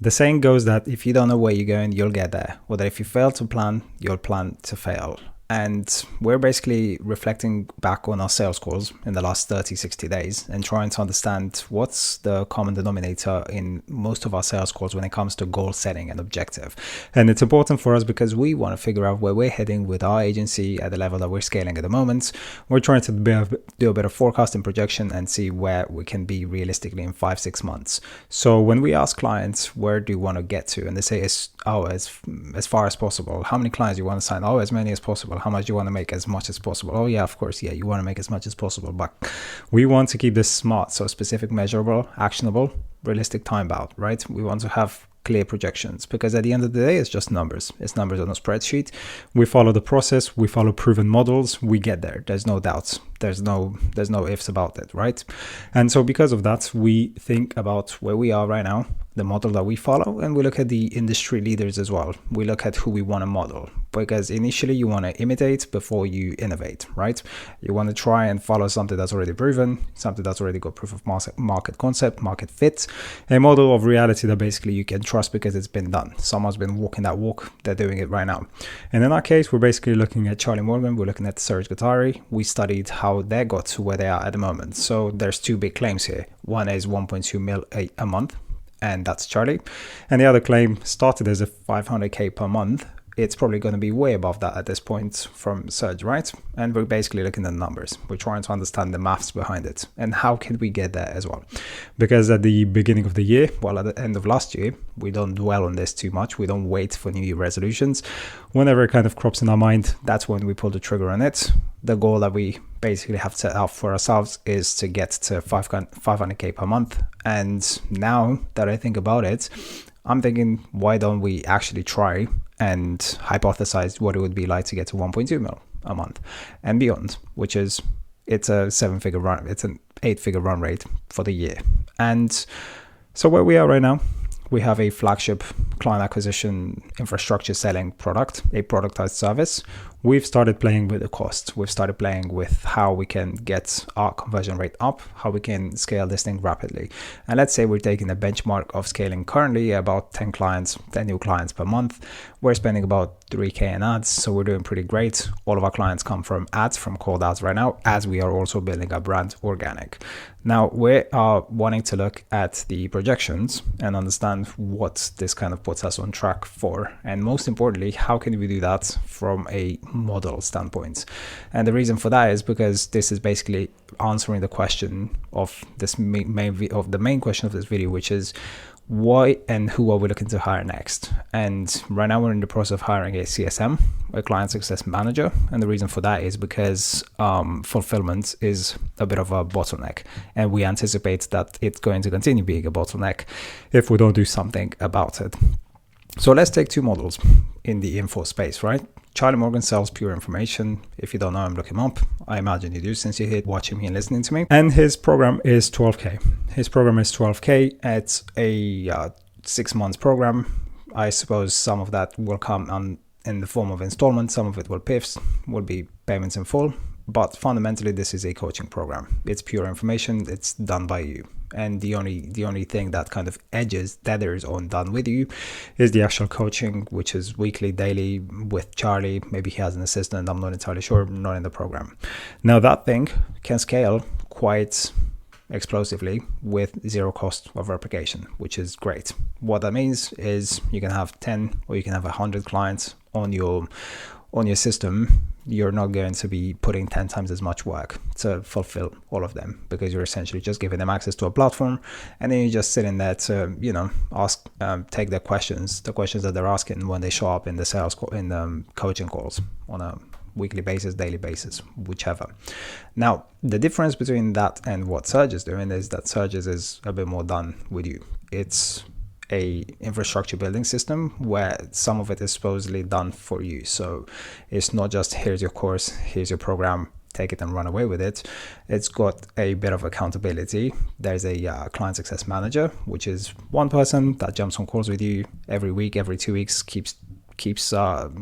The saying goes that if you don't know where you're going, you'll get there. Or that if you fail to plan, you'll plan to fail. And we're basically reflecting back on our sales calls in the last 30, 60 days and trying to understand what's the common denominator in most of our sales calls when it comes to goal setting and objective. And it's important for us because we want to figure out where we're heading with our agency at the level that we're scaling at the moment. We're trying to do a bit of forecasting projection and see where we can be realistically in 5-6 months. So when we ask clients, where do you want to get to? And they say, as far as possible. How many clients you want to sign? Oh, as many as possible. How much you want to make? As much as possible. Oh yeah, of course, yeah, you want to make as much as possible, but we want to keep this smart, so specific, measurable, actionable, realistic, time bound, right? We want to have clear projections because at the end of the day, it's just numbers. It's numbers on a spreadsheet. We follow the process. We follow proven models. We get there. There's no doubts. There's no ifs about it, right? And so because of that, we think about where we are right now, the model that we follow, and we look at the industry leaders as well. We look at who we want to model because initially you want to imitate before you innovate, right? You want to try and follow something that's already proven, something that's already got proof of market concept, market fit, a model of reality that basically you can trust because it's been done. Someone's been walking that walk. They're doing it right now. And in our case, we're basically looking at Charlie Morgan. We're looking at Serge Guattari. We studied how they got to where they are at the moment. So there's two big claims here. One is 1.2 mil a month, and that's Charlie. And the other claim started as a 500K per month. It's probably going to be way above that at this point from Serge, right? And we're basically looking at the numbers. We're trying to understand the maths behind it and how can we get there as well. Because at the beginning of the year, well, at the end of last year, we don't dwell on this too much. We don't wait for New Year resolutions. Whenever it kind of crops in our mind, that's when we pull the trigger on it. The goal that we basically have set out for ourselves is to get to 500K per month. And now that I think about it, I'm thinking, why don't we actually try and hypothesize what it would be like to get to 1.2 mil a month and beyond, which is, it's a 7-figure run, it's an 8-figure run rate for the year. And so where we are right now, we have a flagship client acquisition infrastructure selling product, a productized service. We've started playing with the cost. We've started playing with how we can get our conversion rate up, how we can scale this thing rapidly. And let's say we're taking a benchmark of scaling currently about 10 new clients per month. We're spending about 3K in ads, so we're doing pretty great. All of our clients come from ads, from cold ads right now, as we are also building our brand organic. Now, we are wanting to look at the projections and understand what this kind of puts us on track for. And most importantly, how can we do that from a model standpoint? And the reason for that is because this is basically answering the question of this the main question of this video, which is why and who are we looking to hire next? And right now we're in the process of hiring a CSM, a client success manager. And the reason for that is because fulfillment is a bit of a bottleneck. And we anticipate that it's going to continue being a bottleneck if we don't do something about it. So let's take two models in the info space, right? Charlie Morgan sells pure information. If you don't know him, look him up. I imagine you do since you're here watching me and listening to me. And his program is 12K. His program is 12K. It's a 6 months program. I suppose some of that will come in the form of installments. Some of it will be payments in full. But fundamentally, this is a coaching program. It's pure information. It's done by you. And the only thing that kind of tethers on done with you is the actual coaching, which is weekly, daily with Charlie. Maybe he has an assistant. I'm not entirely sure. I'm not in the program. Now that thing can scale quite explosively with zero cost of replication, which is great. What that means is you can have 10 or you can have 100 clients on your system. You're not going to be putting 10 times as much work to fulfill all of them because you're essentially just giving them access to a platform, and then you're just sitting there to, take their questions, the questions that they're asking when they show up in the sales call, in the coaching calls on a weekly basis, daily basis, whichever. Now, the difference between that and what Serge is doing is that Serge is a bit more done with you. It's a infrastructure building system where some of it is supposedly done for you. So it's not just here's your course, here's your program, take it and run away with it. It's got a bit of accountability. There's a client success manager, which is one person that jumps on calls with you every week, every 2 weeks, keeps keeps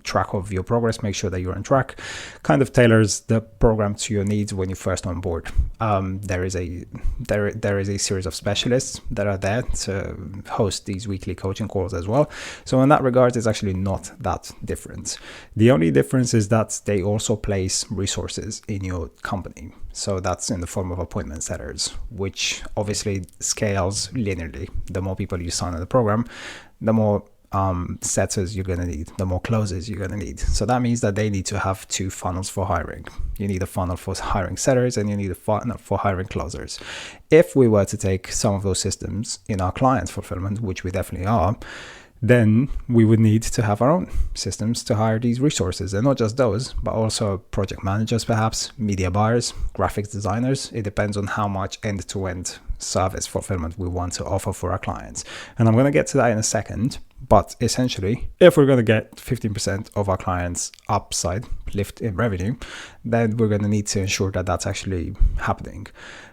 track of your progress, make sure that you're on track, kind of tailors the program to your needs when you first on board. There is a series of specialists that are there to host these weekly coaching calls as well. So in that regard, it's actually not that different. The only difference is that they also place resources in your company. So that's in the form of appointment setters, which obviously scales linearly. The more people you sign on the program, the more setters you're going to need, the more closers you're going to need. So that means that they need to have two funnels for hiring. You need a funnel for hiring setters and you need a funnel for hiring closers. If we were to take some of those systems in our client fulfillment, which we definitely are, then we would need to have our own systems to hire these resources. And not just those, but also project managers, perhaps, media buyers, graphics designers. It depends on how much end-to-end service fulfillment we want to offer for our clients. And I'm going to get to that in a second. But essentially, if we're going to get 15% of our clients' upside lift in revenue, then we're going to need to ensure that that's actually happening.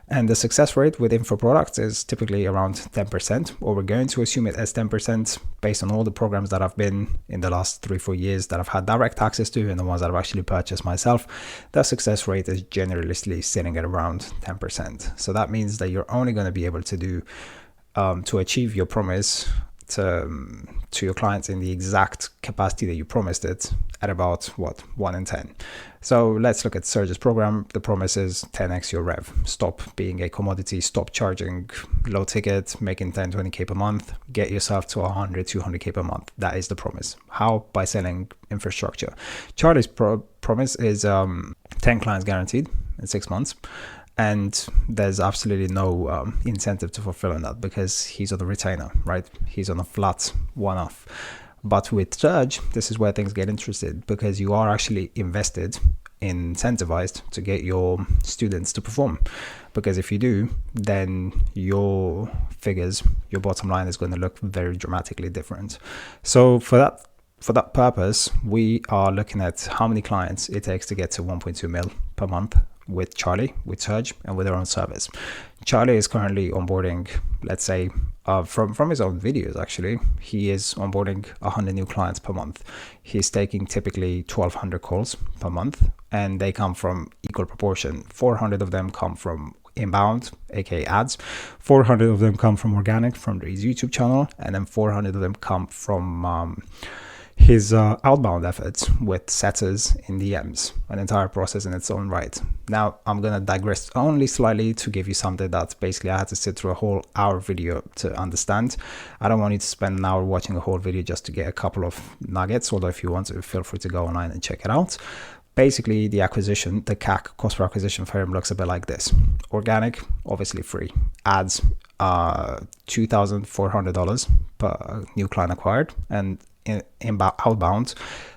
And the success rate with info products is typically around 10%, or we're going to assume it as 10% based on all the programs that I've been in the last 3-4 years that I've had direct access to and the ones that I've actually purchased myself. The success rate is generally sitting at around 10%. So that means that you're only going to be able to do to achieve your promise to your clients in the exact capacity that you promised it at about 1 in 10. So let's look at Serge's program. The promise is 10x your rev. Stop being a commodity, stop charging low ticket, making 10, 20K per month, get yourself to 100, 200K per month. That is the promise. How? By selling infrastructure. Charlie's promise is 10 clients guaranteed in 6 months. And there's absolutely no incentive to fulfill on that because he's on a retainer, right? He's on a flat one-off. But with Surge, this is where things get interesting because you are actually invested, incentivized to get your students to perform. Because if you do, then your figures, your bottom line is going to look very dramatically different. So for that purpose, we are looking at how many clients it takes to get to 1.2 mil per month with Charlie, with Surge, and with our own service. Charlie is currently onboarding, let's say, from his own videos, actually, he is onboarding 100 new clients per month. He's taking typically 1,200 calls per month, and they come from equal proportion. 400 of them come from inbound, aka ads, 400 of them come from organic, from his YouTube channel, and then 400 of them come from his outbound efforts with setters in DMs, an entire process in its own right. Now, I'm going to digress only slightly to give you something that basically I had to sit through a whole hour video to understand. I don't want you to spend an hour watching a whole video just to get a couple of nuggets, although if you want to, feel free to go online and check it out. Basically, the acquisition, the CAC, cost per acquisition for him, looks a bit like this. Organic, obviously free. Ads, $2,400 per new client acquired, and outbound,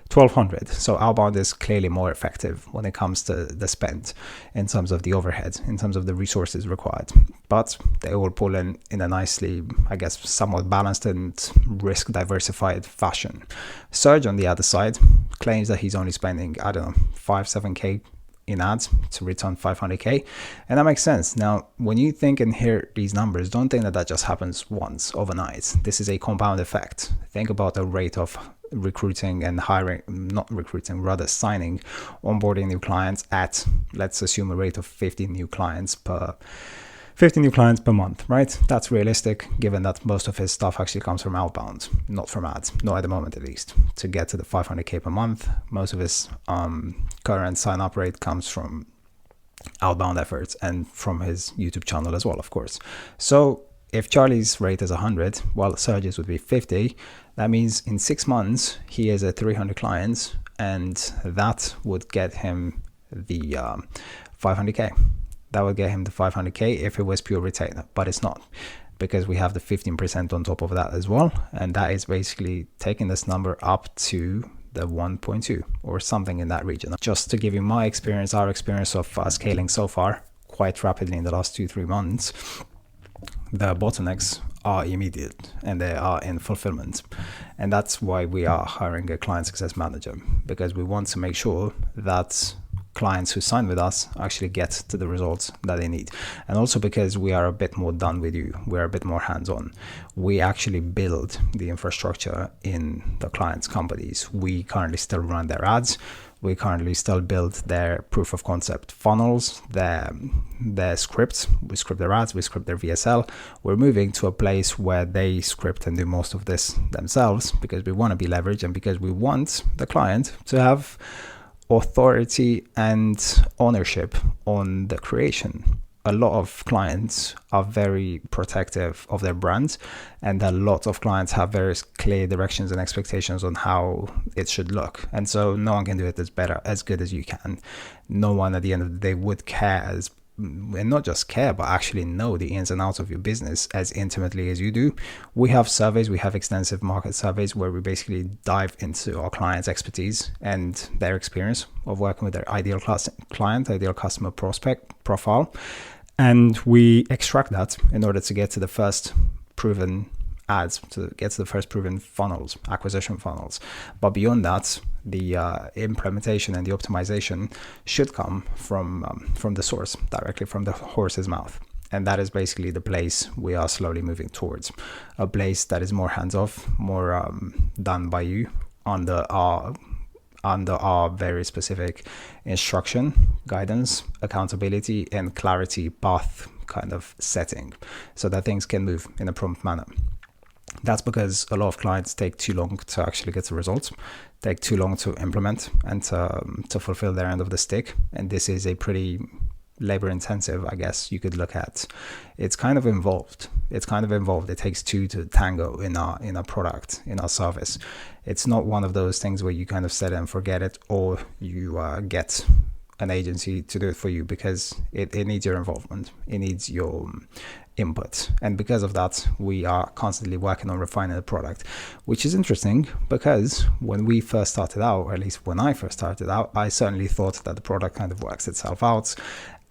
$1,200. So outbound is clearly more effective when it comes to the spend in terms of the overhead, in terms of the resources required. But they all pull in a nicely, I guess, somewhat balanced and risk diversified fashion. Surge, on the other side, claims that he's only spending, 5-7K in ads to return 500K, and that makes sense. Now, when you think and hear these numbers, don't think that just happens once overnight. This is a compound effect. Think about the rate of recruiting and hiring, not recruiting, rather signing, onboarding new clients at, let's assume, a rate of 50 new clients per month, right? That's realistic given that most of his stuff actually comes from outbound, not from ads, not at the moment at least. To get to the 500K per month, most of his current sign-up rate comes from outbound efforts and from his YouTube channel as well, of course. So if Charlie's rate is 100, while Surge's would be 50, that means in 6 months, he is at 300 clients, and that would get him the 500K. That would get him the 500K if it was pure retainer, but it's not, because we have the 15% on top of that as well. And that is basically taking this number up to the 1.2 or something in that region. Just to give you my experience, our experience of scaling so far quite rapidly in the last 2-3 months, the bottlenecks are immediate and they are in fulfillment. And that's why we are hiring a client success manager, because we want to make sure that clients who sign with us actually get to the results that they need. And also because we are a bit more done with you, we're a bit more hands-on. We actually build the infrastructure in the clients' companies. We currently still run their ads. We currently still build their proof of concept funnels, their scripts. We script their ads, we script their VSL. We're moving to a place where they script and do most of this themselves because we want to be leveraged and because we want the client to have authority and ownership on the creation. A lot of clients are very protective of their brands, and a lot of clients have very clear directions and expectations on how it should look. And so no one can do it as good as you can. No one at the end of the day would care and not just care, but actually know the ins and outs of your business as intimately as you do. We have surveys, we have extensive market surveys where we basically dive into our clients' expertise and their experience of working with their ideal client, ideal customer prospect profile. And we extract that in order to get to the first proven ads, to get to the first proven funnels, acquisition funnels. But beyond that, the implementation and the optimization should come from the source, directly from the horse's mouth. And that is basically the place we are slowly moving towards, a place that is more hands-off, more done by you under our very specific instruction, guidance, accountability, and clarity path kind of setting, so that things can move in a prompt manner. That's because a lot of clients take too long to actually get the results, take too long to implement and to fulfill their end of the stick. And this is a pretty labor intensive, I guess you could look at. It's kind of involved. It takes two to tango in our product, in our service. It's not one of those things where you kind of set it and forget it, or you get an agency to do it for you, because it needs your involvement. It needs your input. And because of that, we are constantly working on refining the product, which is interesting because when we first started out, or at least when I first started out, I certainly thought that the product kind of works itself out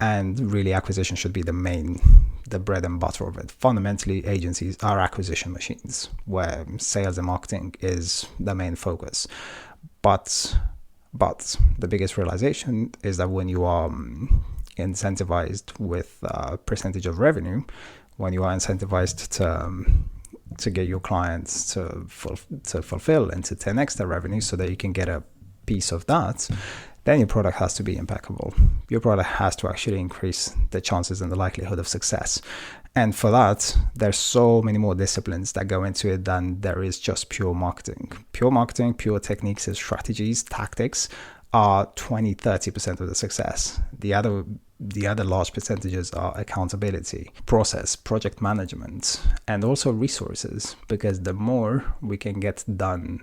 and really acquisition should be the bread and butter of it. Fundamentally, agencies are acquisition machines where sales and marketing is the main focus. But the biggest realization is that when you are incentivized with a percentage of revenue, when you are incentivized to get your clients to fulfill and to 10x their revenue so that you can get a piece of that, then your product has to be impeccable. Your product has to actually increase the chances and the likelihood of success. And for that, there's so many more disciplines that go into it than there is just pure marketing. Pure marketing, pure techniques and strategies, tactics are 20-30% of the success. The other large percentages are accountability, process, project management, and also resources, because the more we can get done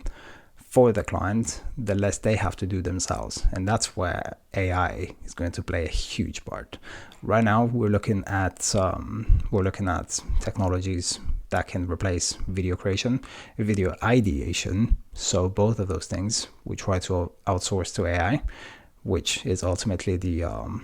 for the client, the less they have to do themselves. And that's where AI is going to play a huge part. Right now, we're looking at technologies that can replace video creation, video ideation. So both of those things we try to outsource to AI, which is ultimately the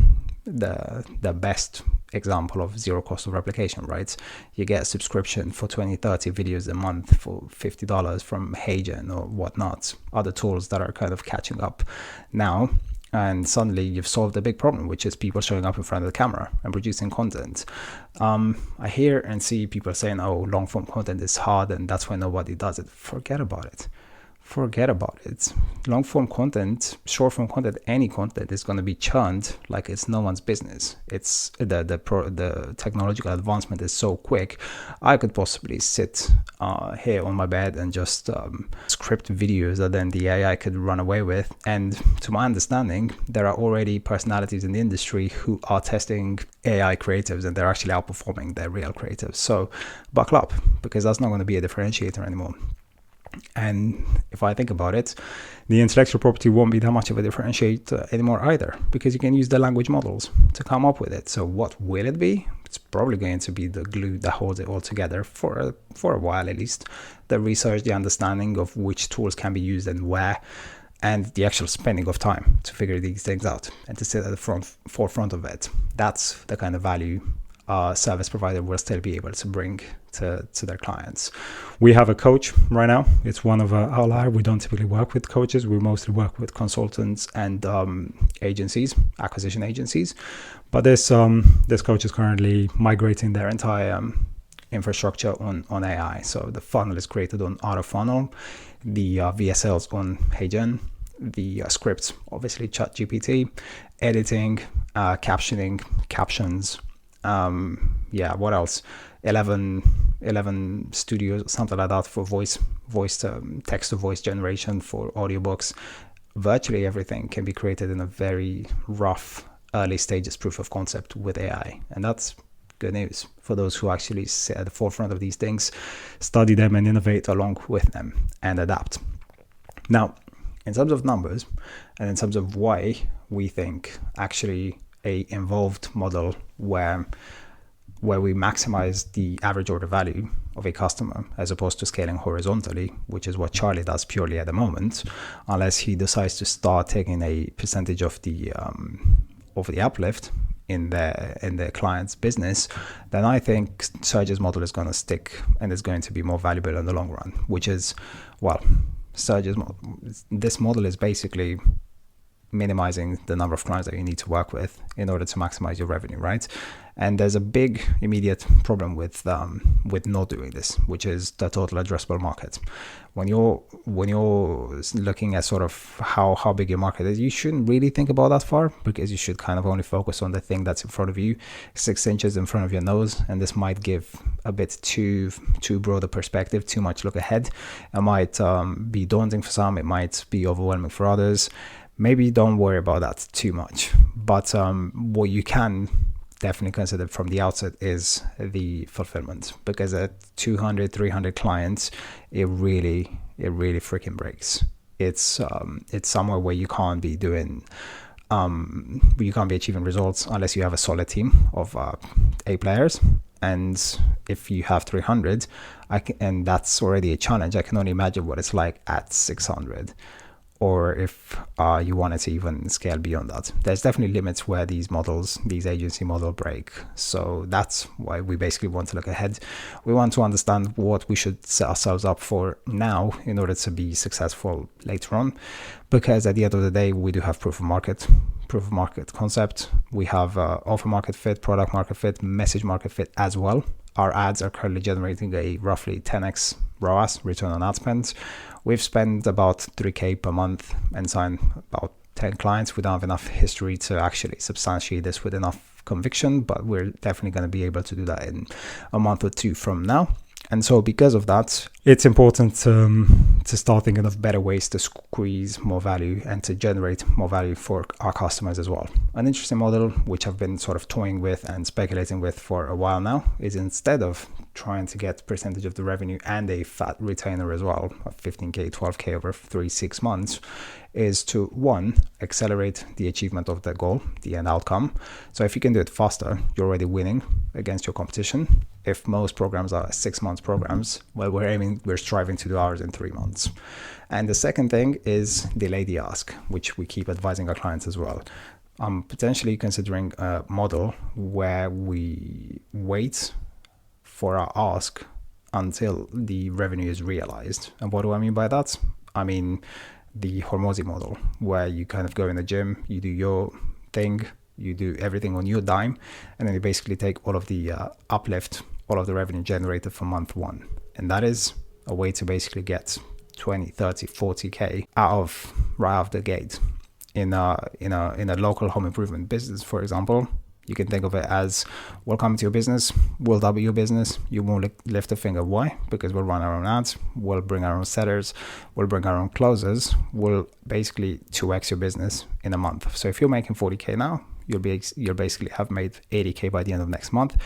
best example of zero cost of replication, right? You get a subscription for 20-30 videos a month for $50 from Hagen or whatnot, other tools that are kind of catching up now. And suddenly you've solved a big problem, which is people showing up in front of the camera and producing content. I hear and see people saying, oh, long form content is hard and that's why nobody does it. Forget about it. Long form content, short form content, any content is going to be churned like it's no one's business. It's the technological advancement is so quick. I could possibly sit here on my bed and just script videos that then the AI could run away with. And to my understanding, there are already personalities in the industry who are testing AI creatives and they're actually outperforming their real creatives. So buckle up, because that's not going to be a differentiator anymore. And if I think about it, the intellectual property won't be that much of a differentiator anymore either, because you can use the language models to come up with it. So what will it be? It's probably going to be the glue that holds it all together for a while at least. The research, the understanding of which tools can be used and where, and the actual spending of time to figure these things out and to sit at the forefront of it. That's the kind of value service provider will still be able to bring to their clients. We have a coach right now. It's one of our outlier. We don't typically work with coaches. We mostly work with consultants and agencies, acquisition agencies. But this coach is currently migrating their entire infrastructure on AI. So the funnel is created on auto funnel, the VSLs on HeyGen, the scripts, obviously ChatGPT, editing, captioning, captions. What else? 11 studios, something like that for voice text to voice generation for audiobooks. Virtually everything can be created in a very rough early stages proof of concept with AI, and that's good news for those who actually sit at the forefront of these things, study them and innovate along with them and adapt. Now, in terms of numbers and in terms of why we think actually a involved model where we maximize the average order value of a customer as opposed to scaling horizontally, which is what Charlie does purely at the moment, unless he decides to start taking a percentage of the uplift in the client's business, then I think Serge's model is going to stick and is going to be more valuable in the long run, which is, well, this model is basically minimizing the number of clients that you need to work with in order to maximize your revenue, right? And there's a big immediate problem with not doing this, which is the total addressable market. When you're looking at sort of how big your market is, you shouldn't really think about that far, because you should kind of only focus on the thing that's in front of you, 6 inches in front of your nose. And this might give a bit too broad a perspective, too much look ahead. It might be daunting for some, it might be overwhelming for others. Maybe don't worry about that too much. But what you can definitely consider from the outset is the fulfillment, because at 200, 300 clients, it really freaking breaks. It's somewhere where you can't be doing, you can't be achieving results unless you have a solid team of 8 players. And if you have 300, and that's already a challenge, I can only imagine what it's like at 600. Or if you wanted to even scale beyond that. There's definitely limits where these agency model break. So that's why we basically want to look ahead. We want to understand what we should set ourselves up for now in order to be successful later on. Because at the end of the day, we do have proof of market concept. We have offer market fit, product market fit, message market fit as well. Our ads are currently generating a roughly 10x ROAS, return on ad spend. We've spent about 3K per month and signed about 10 clients. We don't have enough history to actually substantiate this with enough conviction, but we're definitely going to be able to do that in a month or 2 from now. And so because of that, it's important to start thinking of better ways to squeeze more value and to generate more value for our customers as well. An interesting model, which I've been sort of toying with and speculating with for a while now, is instead of trying to get percentage of the revenue and a fat retainer as well, of 15K, 12K over 3-6 months, is to, one, accelerate the achievement of the goal, the end outcome. So if you can do it faster, you're already winning against your competition. If most programs are 6 months programs, well, we're striving to do ours in 3 months. And the second thing is delay the ask, which we keep advising our clients as well. I'm potentially considering a model where we wait for our ask until the revenue is realized. And what do I mean by that? I mean the Hormozi model, where you kind of go in the gym, you do your thing, you do everything on your dime, and then you basically take all of the uplift, all of the revenue generated from month 1. And that is a way to basically get 20, 30, 40K right out of the gate. In a local home improvement business, for example, you can think of it as, we'll come to your business, we'll double your business, you won't lift a finger. Why? Because we'll run our own ads, we'll bring our own sellers, we'll bring our own closers, we'll basically 2x your business in a month. So if you're making 40K now, you'll basically have made 80K by the end of next month,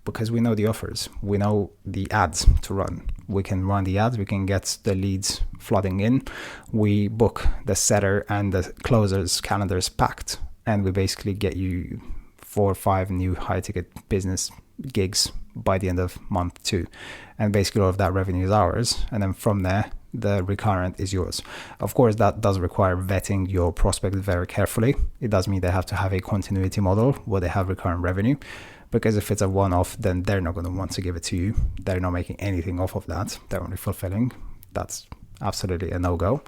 because we know the offers, we know the ads to run. We can run the ads, we can get the leads flooding in, we book the seller and the closers calendars packed, and we basically get you 4 or 5 new high ticket business gigs by the end of month 2. And basically all of that revenue is ours. And then from there, the recurrent is yours. Of course, that does require vetting your prospect very carefully. It does mean they have to have a continuity model where they have recurrent revenue. because if it's a one-off, then they're not going to want to give it to you. They're not making anything off of that. They're only fulfilling. That's absolutely a no-go.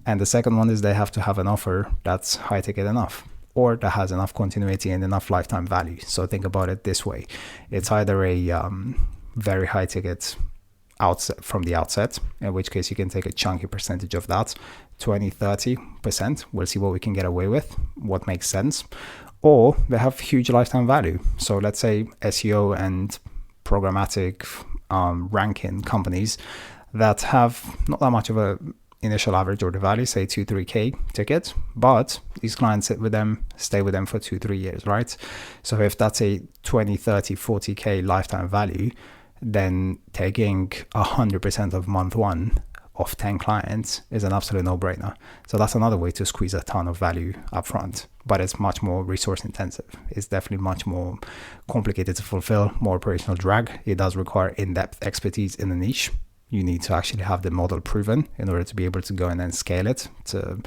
And the second one is they have to have an offer that's high ticket enough, or that has enough continuity and enough lifetime value. So think about it this way. It's either a very high ticket outset from the outset, in which case you can take a chunky percentage of that, 20-30%. We'll see what we can get away with, what makes sense. Or they have huge lifetime value. So let's say SEO and programmatic ranking companies that have not that much of a initial average order value, say 2-3k ticket, but these clients sit with them, stay with them for 2-3 years, right? So if that's a 20-30-40k lifetime value, then taking 100% of month one of 10 clients is an absolute no-brainer. So that's another way to squeeze a ton of value up front, but it's much more resource intensive. It's definitely much more complicated to fulfill, more operational drag. It does require in-depth expertise in the niche. You need to actually have the model proven in order to be able to go and then scale it, to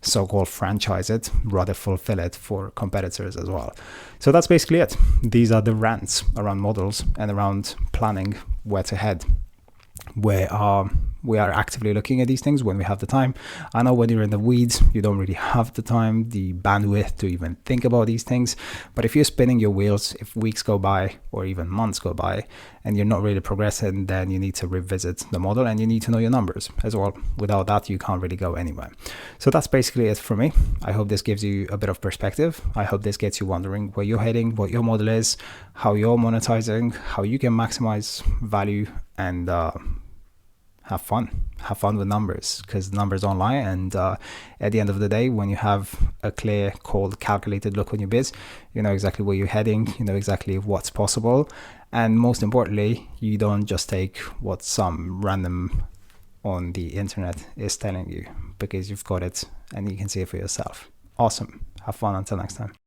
so-called franchise it, rather fulfill it for competitors as well. So that's basically it. These are the rants around models and around planning where to head. We are actively looking at these things when we have the time. I know when you're in the weeds, you don't really have the time, the bandwidth to even think about these things. But if you're spinning your wheels, if weeks go by or even months go by and you're not really progressing, then you need to revisit the model and you need to know your numbers as well. Without that, you can't really go anywhere. So that's basically it for me. I hope this gives you a bit of perspective. I hope this gets you wondering where you're heading, what your model is, how you're monetizing, how you can maximize value, and have fun with numbers, because numbers don't lie. And at the end of the day, when you have a clear, cold, calculated look on your biz, you know exactly where you're heading, you know exactly what's possible, and most importantly, you don't just take what some random on the internet is telling you, because you've got it and you can see it for yourself. Awesome. Have fun. Until next time.